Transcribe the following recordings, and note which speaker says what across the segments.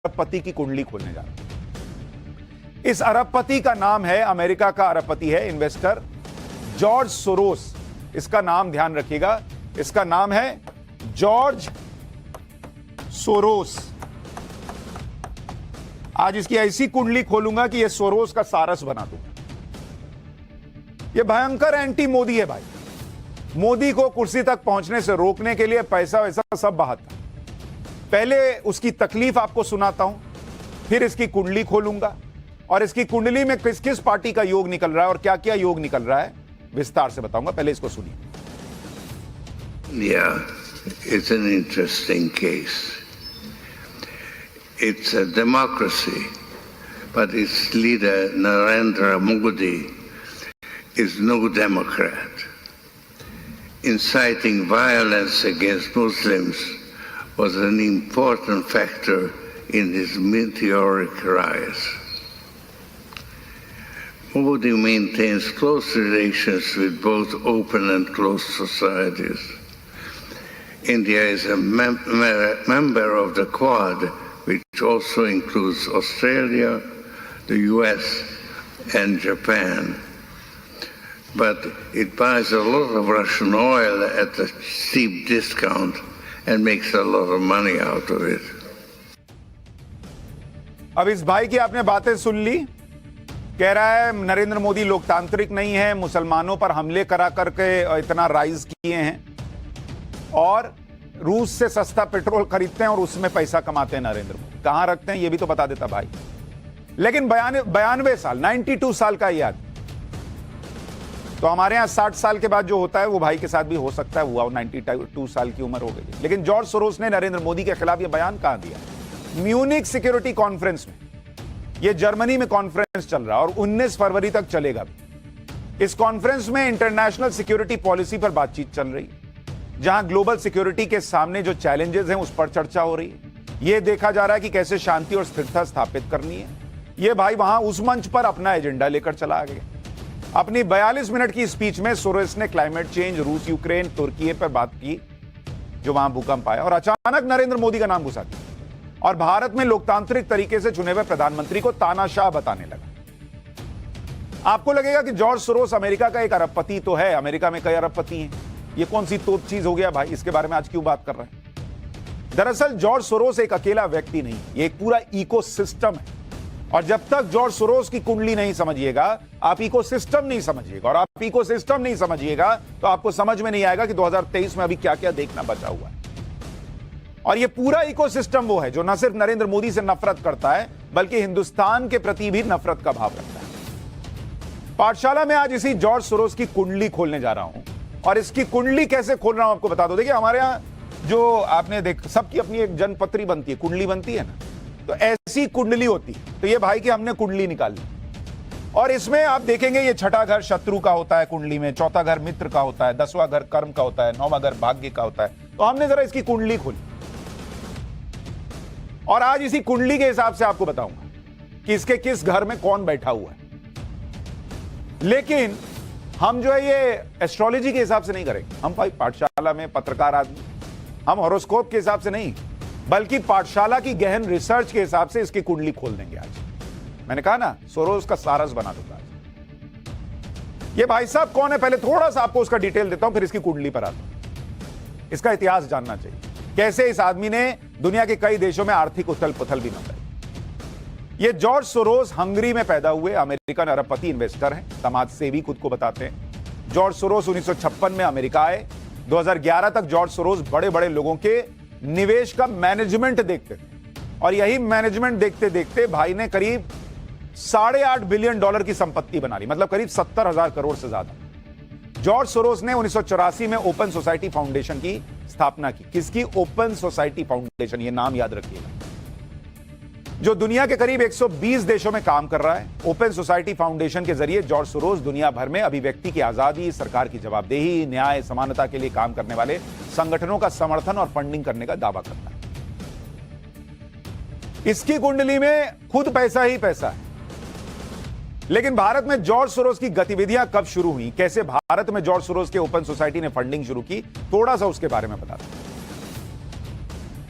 Speaker 1: अरबपति की कुंडली खोलने जा रहा हूं। इस अरबपति का नाम है, अमेरिका का अरबपति है, इन्वेस्टर जॉर्ज सोरोस। इसका नाम ध्यान रखिएगा, इसका नाम है जॉर्ज सोरोस। आज इसकी ऐसी कुंडली खोलूंगा कि यह सोरोस का सारस बना दूंगा। यह भयंकर एंटी मोदी है भाई। मोदी को कुर्सी तक पहुंचने से रोकने के लिए पैसा वैसा सब बहाता। पहले उसकी तकलीफ आपको सुनाता हूं, फिर इसकी कुंडली खोलूंगा और इसकी कुंडली में किस किस पार्टी का योग निकल रहा है और क्या क्या योग निकल रहा है विस्तार से बताऊंगा। पहले इसको सुनिए।
Speaker 2: Yeah, it's an interesting case. It's a democracy, but its leader, Narendra Modi, is no Democrat. Inciting violence against Muslims was an important factor in his meteoric rise. Modi maintains close relations with both open and closed societies. India is a member of the Quad, which also includes Australia, the US, and Japan. But it buys a lot of Russian oil at a steep discount and makes a lot of money out of it.
Speaker 1: अब इस भाई की आपने बातें सुन ली। कह रहा है नरेंद्र मोदी लोकतांत्रिक नहीं है, मुसलमानों पर हमले करा करके इतना राइज किए हैं और रूस से सस्ता पेट्रोल खरीदते हैं और उसमें पैसा कमाते हैं नरेंद्र मोदी। कहां रखते हैं ये भी तो बता देता भाई। लेकिन 92 साल, 92 साल का याद। तो हमारे यहां 60 साल के बाद जो होता है वो भाई के साथ भी हो सकता है, हुआ 92 साल की उम्र हो गई। लेकिन जॉर्ज सोरोस ने नरेंद्र मोदी के खिलाफ ये बयान कहां दिया? म्यूनिक सिक्योरिटी कॉन्फ्रेंस में। ये जर्मनी में कॉन्फ्रेंस चल रहा है और 19 फरवरी तक चलेगा भी। इस कॉन्फ्रेंस में इंटरनेशनल सिक्योरिटी पॉलिसी पर बातचीत चल रही है, जहां ग्लोबल सिक्योरिटी के सामने जो चैलेंजेस हैं उस पर चर्चा हो रही है। यह देखा जा रहा है कि कैसे शांति और स्थिरता स्थापित करनी है। यह भाई वहां उस मंच पर अपना एजेंडा लेकर चला गया। अपनी 42 मिनट की स्पीच में सोरोस ने क्लाइमेट चेंज, रूस, यूक्रेन, तुर्की पर बात की, जो वहां भूकंप आया, और अचानक नरेंद्र मोदी का नाम घुसा दिया और भारत में लोकतांत्रिक तरीके से चुने हुए प्रधानमंत्री को तानाशाह बताने लगा। आपको लगेगा कि जॉर्ज सोरोस अमेरिका का एक अरबपति तो है, अमेरिका में कई अरबपति हैं, ये कौन सी तोप चीज हो गया भाई, इसके बारे में आज क्यों बात कर रहे हैं? दरअसल जॉर्ज सोरोस एक अकेला व्यक्ति नहीं, ये एक पूरा इकोसिस्टम है। और जब तक जॉर्ज सोरोस की कुंडली नहीं समझिएगा, आप इकोसिस्टम नहीं समझिएगा, और आप इकोसिस्टम नहीं समझिएगा तो आपको समझ में नहीं आएगा कि 2023 में अभी क्या क्या देखना बचा हुआ है। और ये पूरा इकोसिस्टम वो है जो न सिर्फ नरेंद्र मोदी से नफरत करता है, बल्कि हिंदुस्तान के प्रति भी नफरत का भाव रखता है। पाठशाला में आज इसी जॉर्ज सोरोस की कुंडली खोलने जा रहा हूं, और इसकी कुंडली कैसे खोल रहा हूं आपको बता दो। देखिए, हमारे यहां जो आपने देख, सबकी अपनी एक जनपत्री बनती है, कुंडली बनती है ना, तो ऐसी कुंडली होती है। तो ये भाई की हमने कुंडली निकाली और इसमें आप देखेंगे ये छठा घर शत्रु का होता है कुंडली में, चौथा घर मित्र का होता है, 10वां घर कर्म का होता है, 9वां घर भाग्य का होता है। तो हमने जरा इसकी कुंडली खोली और आज इसी कुंडली के हिसाब से आपको बताऊंगा कि इसके किस घर में कौन बैठा हुआ है। लेकिन हम जो है ये एस्ट्रोलॉजी के हिसाब से नहीं करेंगे। हम भाई पाठशाला में पत्रकार आदमी, हम हॉरोस्कोप के हिसाब से नहीं, बल्कि पाठशाला की गहन रिसर्च के हिसाब से इसकी कुंडली खोल देंगे आज। मैंने कहा ना, सोरोस का सारस बना दूंगा आज। ये भाई साहब कौन है, पहले थोड़ा सा आपको उसका डिटेल देता हूं, फिर इसकी कुंडली पर आता हूं। इसका इतिहास जानना चाहिए, कैसे इस आदमी ने दुनिया के कई देशों में आर्थिक उथल पुथल भी मचाई। ये जॉर्ज सोरोस हंगरी में पैदा हुए अमेरिकन अरबपति इन्वेस्टर हैं, समाज सेवी खुद को बताते हैं। जॉर्ज सोरोस 1956 में अमेरिका आए। 2011 तक जॉर्ज सोरोस बड़े बड़े लोगों के निवेश का मैनेजमेंट देखते थे और यही मैनेजमेंट देखते देखते भाई ने करीब $8.5 बिलियन की संपत्ति बना ली, मतलब करीब 70,000 करोड़ से ज्यादा। जॉर्ज सोरोस ने 1984 में ओपन सोसाइटी फाउंडेशन की स्थापना की। किसकी? ओपन सोसाइटी फाउंडेशन, ये नाम याद रखिएगा, जो दुनिया के करीब 120 देशों में काम कर रहा है। ओपन सोसाइटी फाउंडेशन के जरिए जॉर्ज सोरोस दुनिया भर में अभिव्यक्ति की आजादी, सरकार की जवाबदेही, न्याय, समानता के लिए काम करने वाले संगठनों का समर्थन और फंडिंग करने का दावा करता है। इसकी कुंडली में खुद पैसा ही पैसा है। लेकिन भारत में जॉर्ज सोरोस की गतिविधियां कब शुरू हुई, कैसे भारत में जॉर्ज सोरोस के ओपन सोसाइटी ने फंडिंग शुरू की, थोड़ा सा उसके बारे में बताते हैं।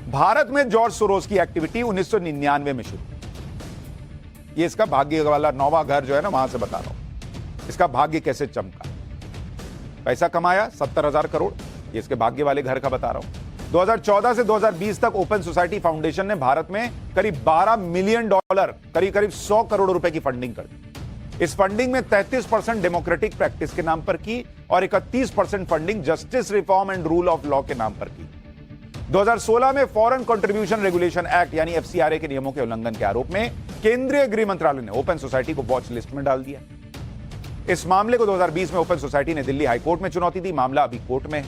Speaker 1: भारत में जॉर्ज सोरोस की एक्टिविटी 1999 में शुरू। ये इसका भाग्य वाला 9वां घर जो है ना, वहां से बता रहा हूं इसका भाग्य कैसे चमका। पैसा कमाया 70,000 करोड़, ये इसके भाग्य वाले घर का बता रहा हूं। 2014 से 2020 तक ओपन सोसाइटी फाउंडेशन ने भारत में करीब $12 मिलियन, करीब 100 करोड़ रुपए की फंडिंग कर दी। इस फंडिंग में 33% डेमोक्रेटिक प्रैक्टिस के नाम पर की और 31% funding justice reform and rule of law के नाम पर की। 2016 में फॉरेन कंट्रीब्यूशन रेगुलेशन एक्ट यानी FCRA के नियमों के उल्लंघन के आरोप में केंद्रीय गृह मंत्रालय ने ओपन सोसाइटी को वॉच लिस्ट में डाल दिया। इस मामले को 2020 में ओपन सोसाइटी ने दिल्ली हाईकोर्ट में चुनौती दी। मामला अभी कोर्ट में है।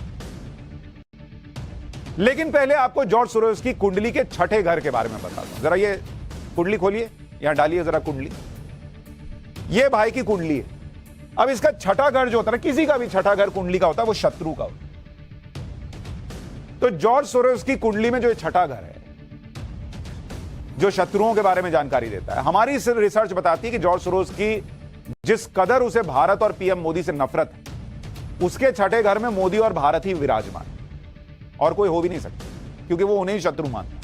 Speaker 1: लेकिन पहले आपको जॉर्ज सोरोस की कुंडली के छठे घर के बारे में बता दूं। जरा ये कुंडली खोलिए, यहां डालिए जरा कुंडली। ये भाई की कुंडली है। अब इसका छठा घर जो होता है, किसी का भी छठा घर कुंडली का होता है, वो शत्रु का होता है। तो जॉर्ज सोरोस की कुंडली में जो छठा घर है, जो शत्रुओं के बारे में जानकारी देता है, हमारी रिसर्च बताती है कि जॉर्ज सोरोस की जिस कदर उसे भारत और पीएम मोदी से नफरत है, उसके छठे घर में मोदी और भारत ही विराजमान, और कोई हो भी नहीं सकता, क्योंकि वो उन्हें ही शत्रु मानता है।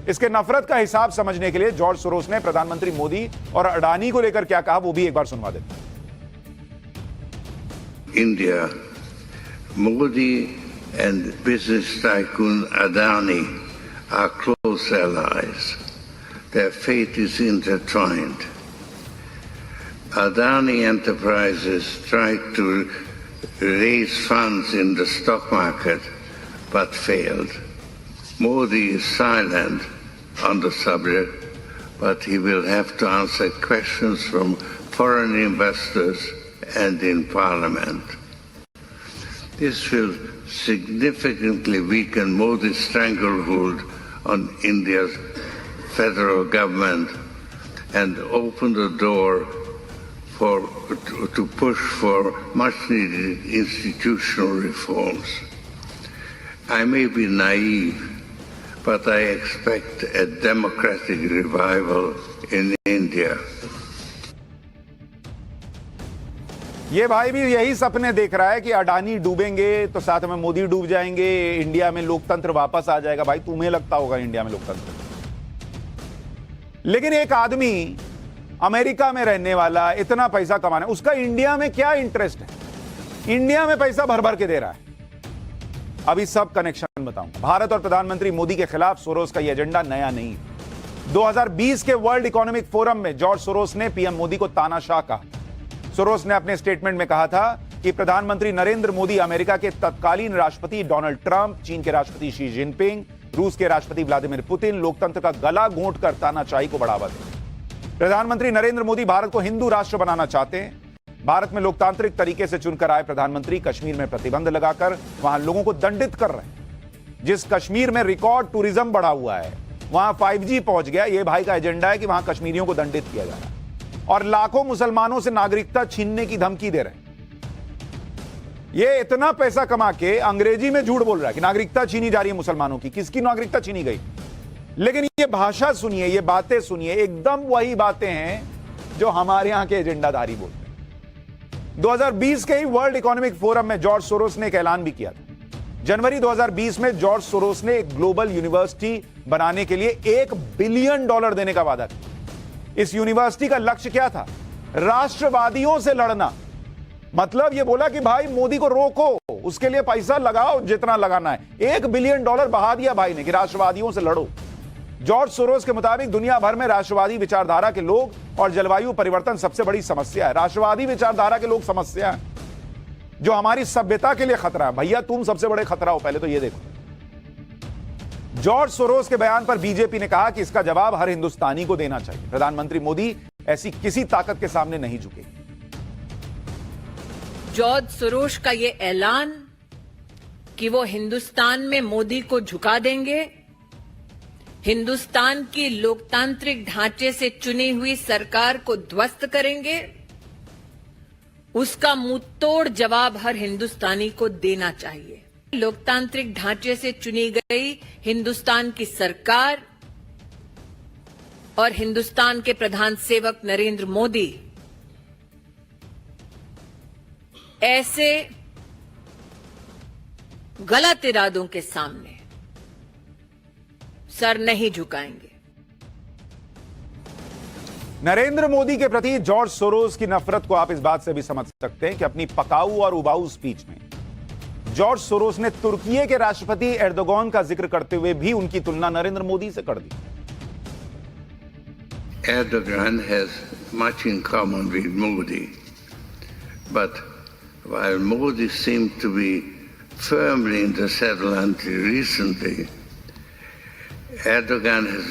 Speaker 1: इसके नफरत का हिसाब समझने के लिए जॉर्ज सोरोस ने प्रधानमंत्री मोदी और अडानी को लेकर क्या कहा, वो भी एक बार सुनवा देते हैं।
Speaker 2: India, Modi and business tycoon Adani are close allies. Their fate is intertwined. Adani Enterprises tried to raise funds in the stock market but failed. Modi is silent on the subject, but he will have to answer questions from foreign investors and in Parliament. This will significantly weaken Modi's stranglehold on India's federal government and open the door to push for much-needed institutional reforms. I may be naive, but I expect a democratic revival in India.
Speaker 1: ये भाई भी यही सपने देख रहा है कि अडानी डूबेंगे तो साथ में मोदी डूब जाएंगे, इंडिया में लोकतंत्र वापस आ जाएगा। भाई तुम्हें लगता होगा इंडिया में लोकतंत्र, लेकिन एक आदमी अमेरिका में रहने वाला, इतना पैसा कमाना, उसका इंडिया में क्या इंटरेस्ट है? इंडिया में पैसा भर भर के दे रहा है। अभी सब कनेक्शन बताऊंगा। भारत और प्रधानमंत्री मोदी के खिलाफ सोरोस का यह एजेंडा नया नहीं है। 2020 के वर्ल्ड इकोनॉमिक फोरम में जॉर्ज सोरोस ने पीएम मोदी को तानाशाह कहा। सोरोस ने अपने स्टेटमेंट में कहा था कि प्रधानमंत्री नरेंद्र मोदी अमेरिका के तत्कालीन राष्ट्रपति डोनाल्ड ट्रंप, चीन के राष्ट्रपति शी जिनपिंग, रूस के राष्ट्रपति व्लादिमीर पुतिन लोकतंत्र का गला घोंटकर तानाशाही को बढ़ावा दें। प्रधानमंत्री नरेंद्र मोदी भारत को हिंदू राष्ट्र बनाना चाहते हैं। भारत में लोकतांत्रिक तरीके से चुनकर आए प्रधानमंत्री कश्मीर में प्रतिबंध लगाकर वहां लोगों को दंडित कर रहे हैं। जिस कश्मीर में रिकॉर्ड टूरिज्म बढ़ा हुआ है, वहां 5G पहुंच गया। यह भाई का एजेंडा है कि वहां कश्मीरियों को दंडित किया जा रहा है और लाखों मुसलमानों से नागरिकता छीनने की धमकी दे रहे हैं। ये इतना पैसा कमा के अंग्रेजी में झूठ बोल रहा है कि नागरिकता छीनी जा रही है मुसलमानों की। किसकी नागरिकता छीनी गई? लेकिन ये भाषा सुनिए, ये बातें सुनिए, एकदम वही बातें हैं जो हमारे यहां के एजेंडाधारी बोलते हैं। 2020 के ही वर्ल्ड इकोनॉमिक फोरम में जॉर्ज सोरोस ने एक ऐलान भी किया था। जनवरी 2020 में जॉर्ज सोरोस ने एक ग्लोबल यूनिवर्सिटी बनाने के लिए $1 बिलियन देने का वादा किया। इस यूनिवर्सिटी का लक्ष्य क्या था? राष्ट्रवादियों से लड़ना। मतलब यह बोला कि भाई मोदी को रोको, उसके लिए पैसा लगाओ जितना लगाना है। $1 बिलियन बहा दिया भाई ने कि राष्ट्रवादियों से लड़ो। जॉर्ज सोरोस के मुताबिक दुनिया भर में राष्ट्रवादी विचारधारा के लोग और जलवायु परिवर्तन सबसे बड़ी समस्या है। राष्ट्रवादी विचारधारा के लोग समस्या है, जो हमारी सभ्यता के लिए खतरा है। भैया तुम सबसे बड़े खतरा हो, पहले तो ये देखो। जॉर्ज सोरोस के बयान पर बीजेपी ने कहा कि इसका जवाब हर हिंदुस्तानी को देना चाहिए। प्रधानमंत्री मोदी ऐसी किसी ताकत के सामने नहीं झुकेगी।
Speaker 3: जॉर्ज सोरोस का ये ऐलान कि वो हिंदुस्तान में मोदी को झुका देंगे, हिंदुस्तान की लोकतांत्रिक ढांचे से चुनी हुई सरकार को ध्वस्त करेंगे, उसका मुंहतोड़ जवाब हर हिंदुस्तानी को देना चाहिए। लोकतांत्रिक ढांचे से चुनी गई हिंदुस्तान की सरकार और हिंदुस्तान के प्रधान सेवक नरेंद्र मोदी ऐसे गलत इरादों के सामने सर नहीं झुकाएंगे।
Speaker 1: नरेंद्र मोदी के प्रति जॉर्ज सोरोस की नफरत को आप इस बात से भी समझ सकते हैं कि अपनी पकाऊ और उबाऊ स्पीच में जॉर्ज सोरोस ने तुर्की के राष्ट्रपति एर्दोगन का जिक्र करते हुए भी उनकी तुलना नरेंद्र मोदी से कर दी।
Speaker 2: Erdogan has much in common with Modi, but while Modi seemed to be firmly in the saddle until recently, Erdogan has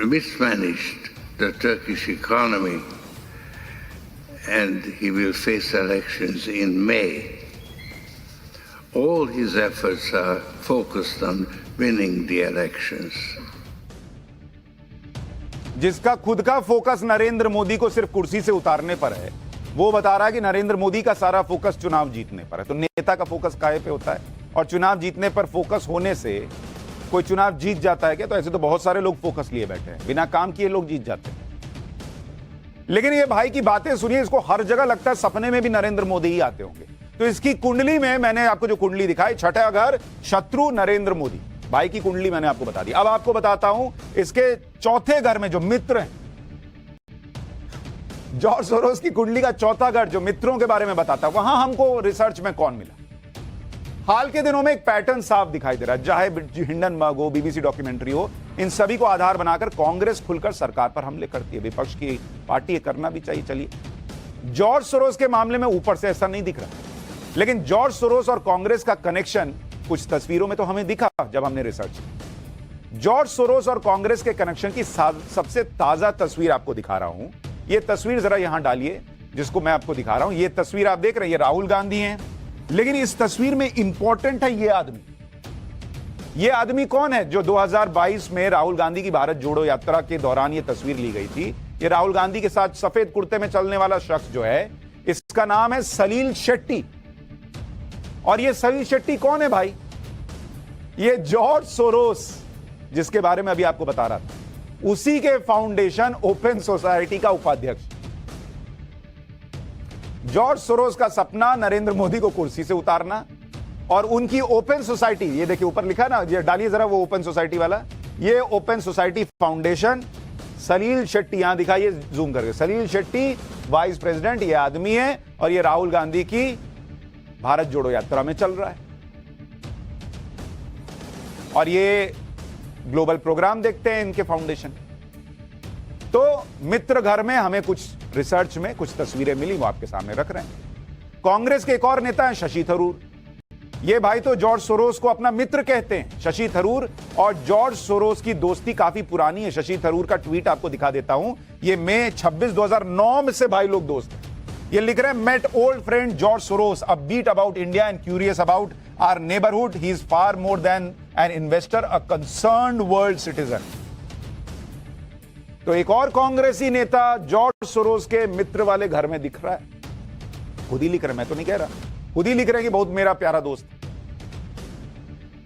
Speaker 2: mismanaged the Turkish economy, and he will face elections in May. All his efforts are focused on winning the elections.
Speaker 1: जिसका खुद का focus Narendra Modi को सिर्फ कुर्सी से उतारने पर है, वो बता रहा है कि नरेंद्र मोदी का सारा फोकस चुनाव जीतने पर है। तो नेता का फोकस काहे पे होता है? और चुनाव जीतने पर फोकस होने से कोई चुनाव जीत जाता है क्या? तो ऐसे तो बहुत सारे लोग फोकस लिए बैठे हैं, बिना काम किए लोग जीत जाते हैं। लेकिन ये भाई की बातें सुनिए, इसको हर जगह लगता है सपने में भी नरेंद्र मोदी ही आते होंगे। तो इसकी कुंडली में मैंने आपको जो कुंडली दिखाई, छठा घर शत्रु नरेंद्र मोदी, भाई की कुंडली मैंने आपको बता दी। अब आपको बताता हूं इसके चौथे घर में जो मित्र हैं, जॉर्ज सोरोस की कुंडली का चौथा घर जो मित्रों के बारे में बताता है, वहां हमको रिसर्च में कौन मिला। हाल के दिनों में एक पैटर्न साफ दिखाई दे रहा है, चाहे हिंडनबर्ग हो, बीबीसी डॉक्यूमेंट्री हो, इन सभी को आधार बनाकर कांग्रेस खुलकर सरकार पर हमले करती है। विपक्ष की पार्टी ये करना भी चाहिए। चलिए, जॉर्ज सोरोस के मामले में ऊपर से ऐसा नहीं दिख रहा, लेकिन जॉर्ज सोरोस और कांग्रेस का कनेक्शन कुछ तस्वीरों में तो हमें दिखा जब हमने रिसर्च की। जॉर्ज सोरोस और कांग्रेस के कनेक्शन की सबसे ताजा तस्वीर आपको दिखा रहा हूं। यह तस्वीर जरा यहां डालिए, जिसको मैं आपको दिखा रहा हूं। यह तस्वीर आप देख रहे हैं, ये राहुल गांधी हैं, लेकिन इस तस्वीर में इंपॉर्टेंट है ये आदमी। ये आदमी कौन है? जो 2022 में राहुल गांधी की भारत जोड़ो यात्रा के दौरान ये तस्वीर ली गई थी। ये राहुल गांधी के साथ सफेद कुर्ते में चलने वाला शख्स जो है, इसका नाम है सलील शेट्टी। और ये सलील शेट्टी कौन है भाई? ये जॉर्ज सोरोस, जिसके बारे में अभी आपको बता रहा था, उसी के फाउंडेशन ओपन सोसाइटी का उपाध्यक्ष। जॉर्ज सोरोस का सपना नरेंद्र मोदी को कुर्सी से उतारना, और उनकी ओपन सोसाइटी, ये देखिए ऊपर लिखा ना, ये डालिए जरा वो ओपन सोसाइटी वाला, ये ओपन सोसाइटी फाउंडेशन सलील शेट्टी, यहां दिखाइए जूम करके, सलील शेट्टी वाइस प्रेसिडेंट ये आदमी है, और ये राहुल गांधी की भारत जोड़ो यात्रा में चल रहा है। और ये ग्लोबल प्रोग्राम देखते हैं इनके फाउंडेशन। तो मित्र घर में हमें कुछ रिसर्च में कुछ तस्वीरें मिली, वो आपके सामने रख रहे हैं। कांग्रेस के एक और नेता हैं शशि थरूर। ये भाई तो जॉर्ज सोरोस को अपना मित्र कहते हैं। शशि थरूर और जॉर्ज सोरोस की दोस्ती काफी पुरानी है। शशि थरूर का ट्वीट आपको दिखा देता हूं, ये मई 26, 2009 में से भाई लोग दोस्त हैं। ये लिख रहे हैं, met old friend George Soros, upbeat about India and curious about our neighbourhood, he is far more than an investor, a concerned world citizen. तो एक और कांग्रेसी नेता जॉर्ज सोरोस के मित्र वाले घर में दिख रहा है। खुद ही लिख रहे हैं, मैं तो नहीं कह रहा, खुद ही लिख रहे हैं कि बहुत मेरा प्यारा दोस्त।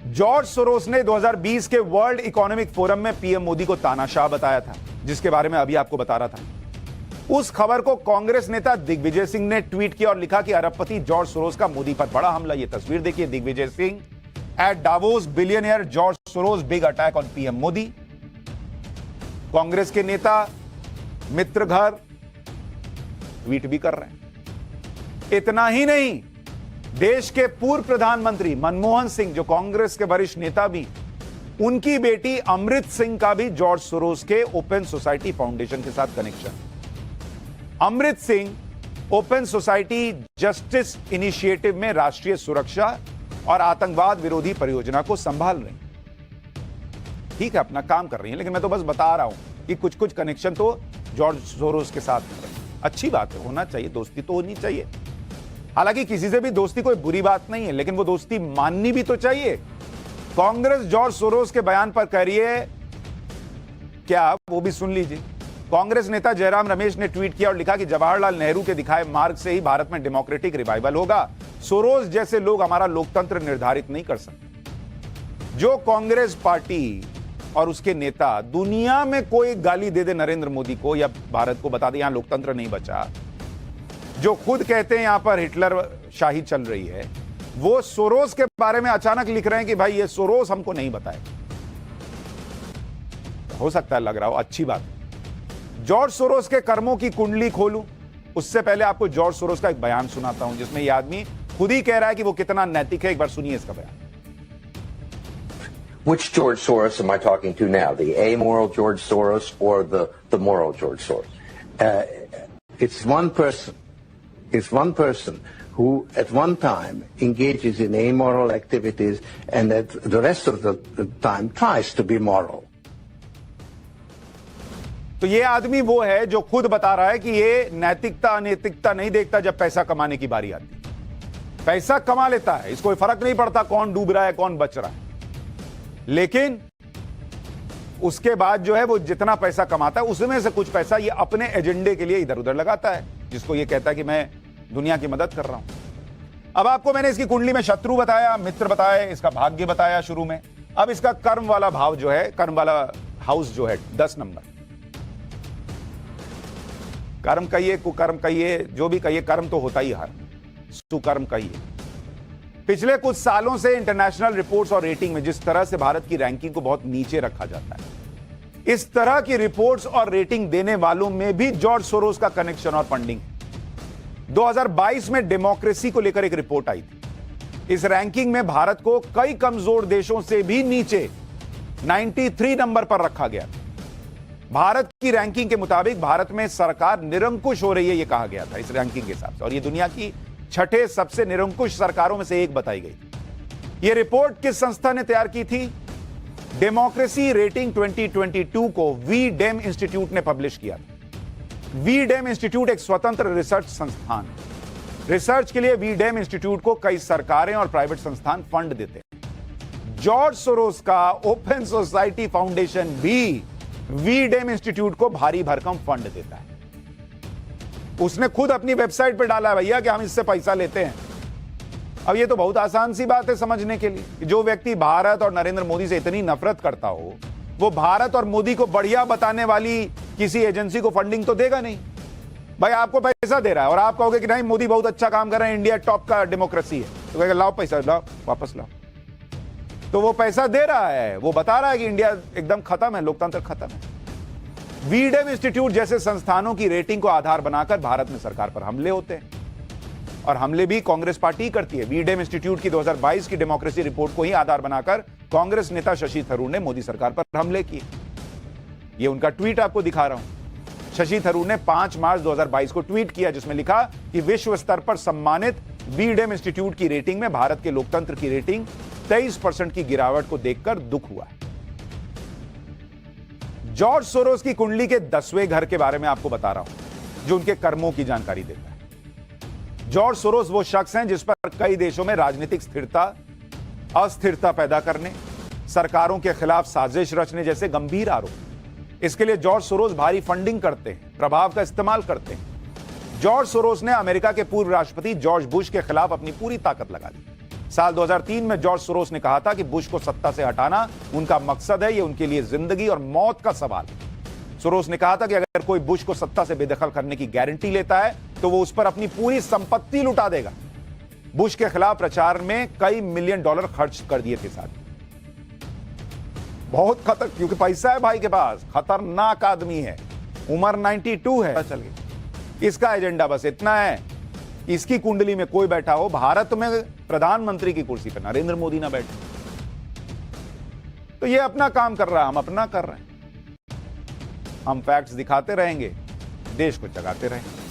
Speaker 1: जॉर्ज सोरोस ने 2020 के वर्ल्ड इकोनॉमिक फोरम में पीएम मोदी को तानाशाह बताया था, जिसके बारे में अभी आपको बता रहा था। उस खबर को कांग्रेस नेता दिग्विजय सिंह ने ट्वीट किया और लिखा कि अरबपति जॉर्ज सोरोस का मोदी पर बड़ा हमला। यह तस्वीर देखिए, Digvijay Singh at Davos, billionaire George Soros big attack on PM Modi. Congress के नेता मित्र घर ट्वीट भी कर रहे हैं। इतना ही नहीं, देश के पूर्व प्रधानमंत्री मनमोहन सिंह, जो कांग्रेस के वरिष्ठ नेता भी, उनकी बेटी अमृत सिंह का भी जॉर्ज सोरोस के ओपन सोसाइटी फाउंडेशन के साथ connection. Amrit Singh open society justice initiative में राष्ट्रीय सुरक्षा और आतंकवाद विरोधी परियोजना को संभाल रही हैं। ठीक है, अपना काम कर रही हैं, लेकिन मैं तो बस बता रहा हूं कि कुछ कुछ कनेक्शन तो जॉर्ज सोरोस के साथ कर रहे हैं। अच्छी बात है, होना चाहिए, दोस्ती तो होनी चाहिए। हालांकि किसी से भी दोस्ती कोई बुरी बात नहीं है, लेकिन वो दोस्ती माननी भी तो चाहिए। कांग्रेस जॉर्ज सोरोस के बयान पर कह रही है क्या, वो भी सुन लीजिए। कांग्रेस नेता जयराम रमेश ने ट्वीट किया और लिखा कि जवाहरलाल नेहरू के दिखाए मार्ग से ही भारत में डेमोक्रेटिक रिवाइवल होगा। सोरोस जैसे लोग हमारा लोकतंत्र निर्धारित नहीं कर सकते। जो कांग्रेस पार्टी और उसके नेता दुनिया में कोई गाली दे दे नरेंद्र मोदी को या भारत को, बता दे यहां लोकतंत्र नहीं बचा, जो खुद कहते हैं यहां पर हिटलर शाही चल रही है, वो सोरोस के बारे में अचानक लिख रहे हैं कि भाई ये सोरोस हमको नहीं बताए। हो सकता है लग रहा हो, अच्छी बात है। जॉर्ज सोरोस के कर्मों की कुंडली खोलूं, उससे पहले आपको जॉर्ज सोरोस का एक बयान सुनाता हूं, जिसमें यह आदमी खुद ही कह रहा है कि वो कितना नैतिक है। एक बार सुनिए इसका बयान।
Speaker 4: Which George Soros am I talking to now? The amoral George Soros or the moral George Soros?
Speaker 2: It's one person. It's one person who at one time engages in amoral activities and at the rest of the time tries to be moral.
Speaker 1: तो ये आदमी वो है जो खुद बता रहा है कि ये नैतिकता अनैतिकता नहीं देखता जब पैसा कमाने की बारी आती है। पैसा कमा लेता है, इसको फर्क नहीं पड़ता कौन डूब रहा है कौन बच रहा है, लेकिन उसके बाद जो है वो जितना पैसा कमाता है उसमें से कुछ पैसा ये अपने एजेंडे के लिए इधर उधर लगाता है, जिसको ये कहता है कि मैं दुनिया की मदद कर रहा हूं। अब आपको मैंने इसकी कुंडली में शत्रु बताया, मित्र बताया, इसका भाग्य बताया शुरू में। अब इसका कर्म वाला भाव जो है, कर्म वाला हाउस जो है 10 नंबर, कर्म कहिए कुकर्म कहिए जो भी कहिए, कर्म तो होता ही हर, सुकर्म कहिए। पिछले कुछ सालों से इंटरनेशनल रिपोर्ट्स और रेटिंग में जिस तरह से भारत की रैंकिंग को बहुत नीचे रखा जाता है, इस तरह की रिपोर्ट्स और रेटिंग देने वालों में भी जॉर्ज सोरोस का कनेक्शन और फंडिंग। 2022 में डेमोक्रेसी को लेकर एक रिपोर्ट आई थी। इस रैंकिंग में भारत को कई कमजोर देशों से भी नीचे 93 नंबर पर रखा गया। भारत की रैंकिंग के मुताबिक भारत में सरकार निरंकुश हो रही है, यह कहा गया था इस रैंकिंग के हिसाब से, और यह दुनिया की 6ठे सबसे निरंकुश सरकारों में से एक बताई गई। यह रिपोर्ट किस संस्था ने तैयार की थी? डेमोक्रेसी रेटिंग 2022 को वीडेम इंस्टीट्यूट ने पब्लिश किया था। वीडेम इंस्टीट्यूट एक स्वतंत्र रिसर्च संस्थान। रिसर्च के लिए वीडेम इंस्टीट्यूट को कई सरकारें और प्राइवेट संस्थान फंड देते हैं। जॉर्ज सोरोस का ओपन सोसाइटी फाउंडेशन भी वीडेम इंस्टीट्यूट को भारी भरकम फंड देता है। उसने खुद अपनी वेबसाइट पर डाला है भैया कि हम इससे पैसा लेते हैं। अब ये तो बहुत आसान सी बात है समझने के लिए कि जो व्यक्ति भारत और नरेंद्र मोदी से इतनी नफरत करता हो, वो भारत और मोदी को बढ़िया बताने वाली किसी एजेंसी को फंडिंग तो देगा नहीं। भाई आपको पैसा दे रहा है और आप कहोगे कि नहीं मोदी बहुत अच्छा काम कर रहे हैं, इंडिया टॉप का डेमोक्रेसी है, तो कहेगा लाओ पैसा, लाओ वापस लाओ। तो वो पैसा दे रहा है, वो बता रहा है कि इंडिया एकदम खत्म है, लोकतंत्र खत्म है। वीडेम इंस्टीट्यूट जैसे संस्थानों की रेटिंग को आधार बनाकर भारत में सरकार पर हमले होते हैं, और हमले भी कांग्रेस पार्टी करती है। वीडेम इंस्टीट्यूट की 2022 की डेमोक्रेसी रिपोर्ट को ही आधार बनाकर कांग्रेस नेता शशि थरूर ने मोदी सरकार पर हमले किए। ये उनका ट्वीट आपको दिखा रहा हूं। शशि थरूर ने 5 मार्च 2022 को ट्वीट किया, जिसमें लिखा कि विश्व स्तर पर सम्मानित वीडेम इंस्टीट्यूट की रेटिंग में भारत के लोकतंत्र की रेटिंग 23% की गिरावट को देखकर दुख हुआ है। जॉर्ज सोरोस की कुंडली के 10वें घर के बारे में आपको बता रहा हूं, जो उनके कर्मों की जानकारी देता है। जॉर्ज सोरोस वो शख्स हैं जिस पर कई देशों में राजनीतिक स्थिरता, अस्थिरता पैदा करने, सरकारों के खिलाफ साजिश रचने जैसे गंभीर आरोप। इसके लिए जॉर्ज सोरोस भारी फंडिंग करते हैं, प्रभाव का इस्तेमाल करते हैं। जॉर्ज सोरोस ने अमेरिका के पूर्व राष्ट्रपति जॉर्ज बुश के खिलाफ अपनी पूरी ताकत लगा दी। साल 2003 में जॉर्ज सोरोस ने कहा था कि बुश को सत्ता से हटाना उनका मकसद है, यह उनके लिए जिंदगी और मौत का सवाल है। सोरोस ने कहा था कि अगर कोई बुश को सत्ता से बेदखल करने की गारंटी लेता है तो वो उस पर अपनी पूरी संपत्ति लुटा देगा। बुश के खिलाफ प्रचार में कई मिलियन डॉलर खर्च कर दिए थे साथ। बहुत खतर, क्योंकि पैसा है भाई के पास, खतरनाक आदमी है, उम्र 92 है। चल गई। इसका एजेंडा बस इतना है, इसकी कुंडली में कोई बैठा हो, भारत में प्रधानमंत्री की कुर्सी पर नरेंद्र मोदी ना बैठे, तो ये अपना काम कर रहा है, हम अपना कर रहे हैं। हम फैक्ट्स दिखाते रहेंगे, देश को जगाते रहेंगे।